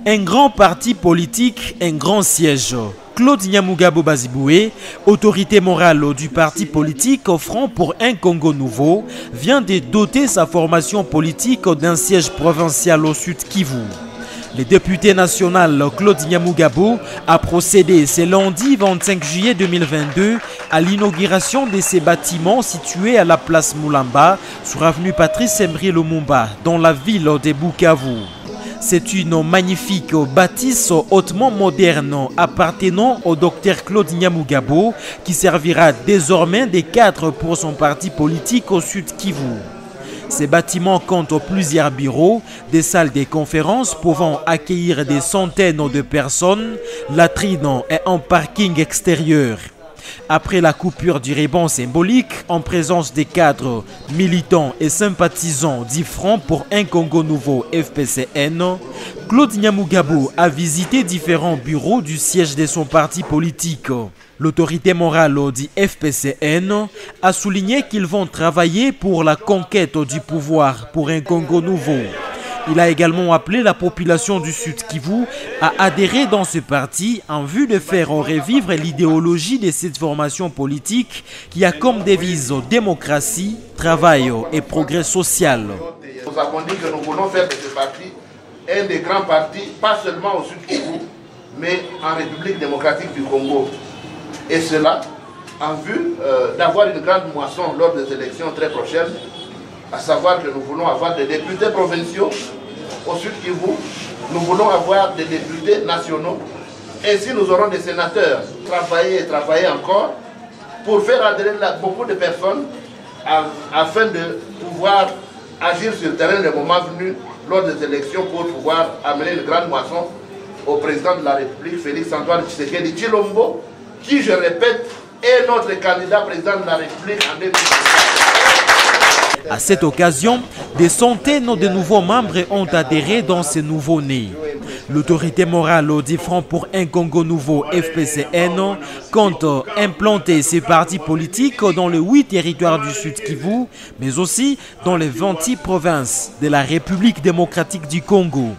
Un grand parti politique, un grand siège. Claude Nyamugabo Baziboué, autorité morale du parti politique Front pour un Congo nouveau, vient de doter sa formation politique d'un siège provincial au Sud Kivu. Le député national Claude Nyamugabo a procédé ce lundi 25 juillet 2022 à l'inauguration de ces bâtiments situés à la place Moulamba sur avenue Patrice Emery Lumumba dans la ville de Bukavu. C'est une magnifique bâtisse hautement moderne appartenant au docteur Claude Nyamugabo qui servira désormais de cadre pour son parti politique au Sud Kivu. Ces bâtiments comptent plusieurs bureaux, des salles de conférences pouvant accueillir des centaines de personnes, latrines et un parking extérieur. Après la coupure du ruban symbolique, en présence des cadres, militants et sympathisants du Front pour un Congo nouveau FPCN, Claude Nyamugabo a visité différents bureaux du siège de son parti politique. L'autorité morale du FPCN a souligné qu'ils vont travailler pour la conquête du pouvoir pour un Congo nouveau. Il a également appelé la population du Sud Kivu à adhérer dans ce parti en vue de faire revivre l'idéologie de cette formation politique qui a comme devise démocratie, travail et progrès social. Nous avons dit que nous voulons faire de ce parti un des grands partis, pas seulement au Sud Kivu, mais en République démocratique du Congo. Et cela en vue d'avoir une grande moisson lors des élections très prochaines, à savoir que nous voulons avoir des députés provinciaux au Sud Kivu, nous voulons avoir des députés nationaux, ainsi nous aurons des sénateurs. Travailler et travailler encore pour faire adhérer beaucoup de personnes afin de pouvoir agir sur le terrain le moment venu lors des élections pour pouvoir amener une grande moisson au président de la République, Félix-Antoine Tshisekedi Tshilombo, qui, je répète, est notre candidat président de la République en 2024. À cette occasion, des centaines de nouveaux membres ont adhéré dans ces nouveaux-nés. L'autorité morale du Front pour un Congo nouveau FPCN compte implanter ses partis politiques dans les 8 territoires du Sud Kivu, mais aussi dans les 26 provinces de la République démocratique du Congo.